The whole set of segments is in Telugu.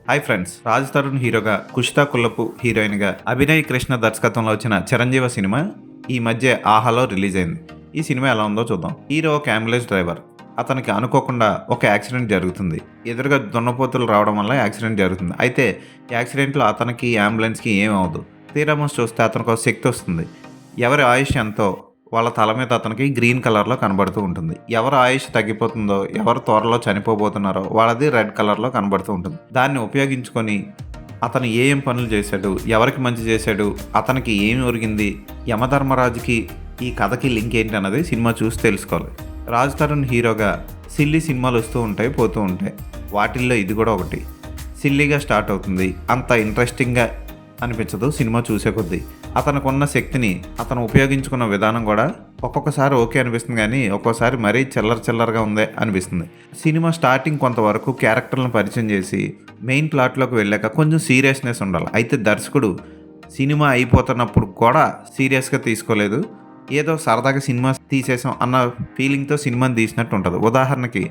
హాయ్ ఫ్రెండ్స్, రాజ్ తరుణ్ హీరోగా, కుషితా కుల్లపు హీరోయిన్గా, అభినయ్ కృష్ణ దర్శకత్వంలో వచ్చిన చిరంజీవి సినిమా ఈ మధ్య ఆహాలో రిలీజ్ అయింది. ఈ సినిమా ఎలా ఉందో చూద్దాం. హీరో ఒక అంబులెన్స్ డ్రైవర్. అతనికి అనుకోకుండా ఒక యాక్సిడెంట్ జరుగుతుంది. ఎదురుగా దున్నపోతులు రావడం వల్ల యాక్సిడెంట్ జరుగుతుంది. అయితే యాక్సిడెంట్లో అతనికి అంబులెన్స్కి ఏమవదు. తీరమోస్ చూస్తే అతనికి ఒక శక్తి వస్తుంది. ఎవరి ఆయుష్ ఎంతో వాళ్ళ తల మీద అతనికి గ్రీన్ కలర్లో కనబడుతూ ఉంటుంది. ఎవరు ఆయుష్ తగ్గిపోతుందో, ఎవరు త్వరలో చనిపోబోతున్నారో వాళ్ళది రెడ్ కలర్లో కనబడుతూ ఉంటుంది. దాన్ని ఉపయోగించుకొని అతను ఏం పనులు చేశాడు, ఎవరికి మంచి చేశాడు, అతనికి ఏమి ఒరిగింది, యమధర్మరాజుకి ఈ కథకి లింక్ ఏంటి అన్నది సినిమా చూసి తెలుసుకోవాలి. రాజ్ తరుణ్ హీరోగా సిల్లీ సినిమాలు వస్తూ ఉంటాయి, పోతూ ఉంటాయి. వాటిల్లో ఇది కూడా ఒకటి. సిల్లీగా స్టార్ట్ అవుతుంది, అంత ఇంట్రెస్టింగ్గా అనిపించదు సినిమా చూసే కొద్దీ. అతనుకున్న శక్తిని అతను ఉపయోగించుకున్న విధానం కూడా ఒక్కొక్కసారి ఓకే అనిపిస్తుంది, కానీ ఒక్కోసారి మరీ చిల్లరగా ఉందే అనిపిస్తుంది. సినిమా స్టార్టింగ్ కొంతవరకు క్యారెక్టర్లను పరిచయం చేసి మెయిన్ ప్లాట్లోకి వెళ్ళాక కొంచెం సీరియస్నెస్ ఉండాలి. అయితే దర్శకుడు సినిమా అయిపోతున్నప్పుడు కూడా సీరియస్గా తీసుకోలేదు. ఏదో సరదాగా సినిమా తీసేసాం అన్న ఫీలింగ్తో సినిమాని తీసినట్టు ఉంటుంది. ఉదాహరణకి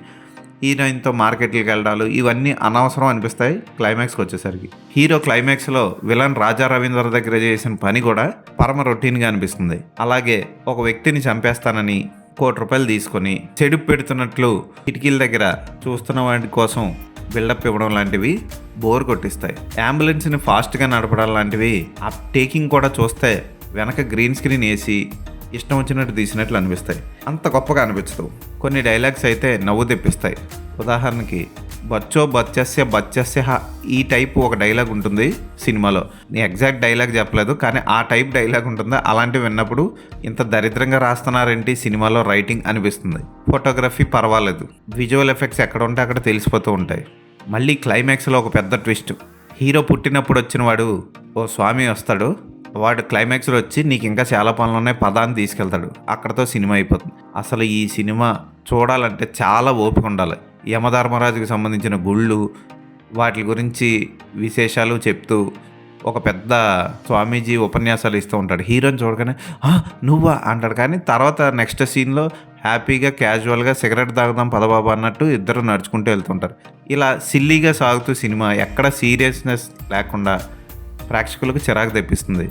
హీరోయిన్తో మార్కెట్కి వెళ్ళడాలు ఇవన్నీ అనవసరం అనిపిస్తాయి క్లైమాక్స్కి వచ్చేసరికి. హీరో క్లైమాక్స్లో విలన్ రాజా రవీంద్ర దగ్గర చేసిన పని కూడా పరమ రొటీన్గా అనిపిస్తుంది. అలాగే ఒక వ్యక్తిని చంపేస్తానని ₹1,00,00,000 తీసుకొని చెడు పెడుతున్నట్లు కిటికీల దగ్గర చూస్తున్న వాటి కోసం బిల్డప్ ఇవ్వడం లాంటివి బోర్ కొట్టిస్తాయి. అంబులెన్స్ని ఫాస్ట్గా నడపడం లాంటివి, ఆ టేకింగ్ కూడా చూస్తే వెనక గ్రీన్ స్క్రీన్ వేసి ఇష్టం వచ్చినట్టు తీసినట్లు అనిపిస్తాయి. అంత గొప్పగా అనిపించదు. కొన్ని డైలాగ్స్ అయితే నవ్వు తెప్పిస్తాయి. ఉదాహరణకి బచ్చో బచ్చస్య ఈ టైప్ ఒక డైలాగ్ ఉంటుంది సినిమాలో. నేను ఎగ్జాక్ట్ డైలాగ్ చెప్పలేదు, కానీ ఆ టైప్ డైలాగ్ ఉంటుంది. అలాంటివి విన్నప్పుడు ఇంత దరిద్రంగా రాస్తున్నారేంటి సినిమాలో రైటింగ్ అనిపిస్తుంది. ఫోటోగ్రఫీ పర్వాలేదు, విజువల్ ఎఫెక్ట్స్ ఎక్కడ ఉంటే అక్కడ తెలిసిపోతూ ఉంటాయి. మళ్ళీ క్లైమాక్స్లో ఒక పెద్ద ట్విస్ట్. హీరో పుట్టినప్పుడు వచ్చిన వాడు ఓ స్వామి వస్తాడు. వాడు క్లైమాక్స్లో వచ్చి నీకు ఇంకా చాలా పనులు ఉన్నాయి పదాన్ని తీసుకెళ్తాడు. అక్కడతో సినిమా అయిపోతుంది. అసలు ఈ సినిమా చూడాలంటే చాలా ఓపిక ఉండాలి. యమధర్మరాజుకి సంబంధించిన గుళ్ళు, వాటి గురించి విశేషాలు చెప్తూ ఒక పెద్ద స్వామీజీ ఉపన్యాసాలు ఇస్తూ ఉంటాడు. హీరోని చూడగానే నువ్వా అంటాడు, కానీ తర్వాత నెక్స్ట్ సీన్లో హ్యాపీగా క్యాజువల్గా సిగరెట్ తాగుదాం పదబాబు అన్నట్టు ఇద్దరు నడుచుకుంటూ వెళ్తుంటారు. ఇలా సిల్లీగా సాగుతూ సినిమా ఎక్కడ సీరియస్నెస్ లేకుండా ప్రేక్షకులకు చిరాకు తెప్పిస్తుంది.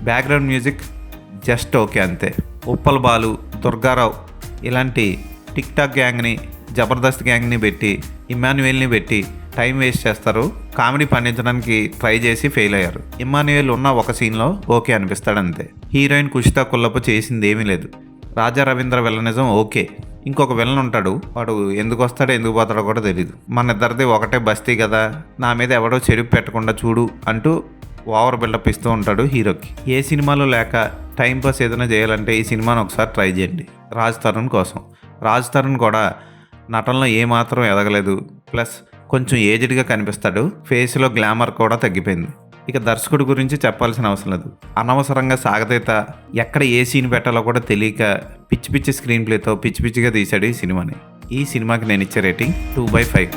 బ్యాక్గ్రౌండ్ మ్యూజిక్ జస్ట్ ఓకే అంతే. ఉప్పల్ బాలు, దుర్గారావు ఇలాంటి టిక్ టాక్ గ్యాంగ్ని, జబర్దస్త్ గ్యాంగ్ని పెట్టి, ఇమ్మాన్యుయల్ని పెట్టి టైం వేస్ట్ చేస్తారు. కామెడీ పండించడానికి ట్రై చేసి ఫెయిల్ అయ్యారు. ఇమ్మాన్యుయల్ ఉన్న ఒక సీన్లో ఓకే అనిపిస్తాడు అంతే. హీరోయిన్ కుషితా కుల్లపు చేసింది ఏమీ లేదు. Raja Ravindra villainism okay. ఇంకొక విలన్ ఉంటాడు, వాడు ఎందుకు వస్తాడో ఎందుకు పోతాడో కూడా తెలియదు. మన ఇద్దరిది ఒకటే బస్తీ కదా, నా మీద ఎవడో చెరుపు పెట్టకుండా చూడు అంటూ ఓవర్ బిల్డప్ ఇస్తూ ఉంటాడు హీరోకి. ఏ సినిమాలో లేక టైంపాస్ ఏదైనా చేయాలంటే ఈ సినిమాను ఒకసారి ట్రై చేయండి. రాజ్ తరుణ్ కోసం. రాజ్ తరుణ్ కూడా నటనలో ఏమాత్రం ఎదగలేదు, ప్లస్ కొంచెం ఏజ్డ్గా కనిపిస్తాడు. ఫేస్లో గ్లామర్ కూడా తగ్గిపోయింది. ఇక దర్శకుడి గురించి చెప్పాల్సిన అవసరం లేదు. అనవసరంగా సాగతీత, ఎక్కడ ఏ సీన్ పెట్టాలో కూడా తెలియక పిచ్చి స్క్రీన్ ప్లేతో పిచ్చిగా తీశాడు ఈ సినిమాని. ఈ సినిమాకి నేను ఇచ్చే రేటింగ్ 2/5.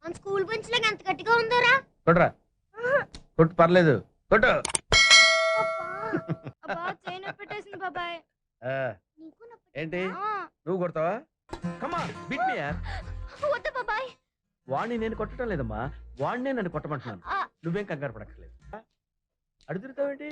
మన స్కూల్ బెంచ్ లాగా ఎంత గట్టిగా ఉందోరా. కొట్రా, కొట్టు పర్లేదు, కొట్టు. పెట్టేసింది బాబాయ్. ఆ, ఏంటి నువ్వు కొడతావా? కమా బిట్ మీ యార్. వద్దు బాబాయ్. వాణ్ణి నేను కొట్టడం లేదమ్మా, వాణ్ణే నన్ను కొట్టమంటున్నాను. నువ్వేం కంగారు పడక్కర్లేదు. అడుగుతావేంటి?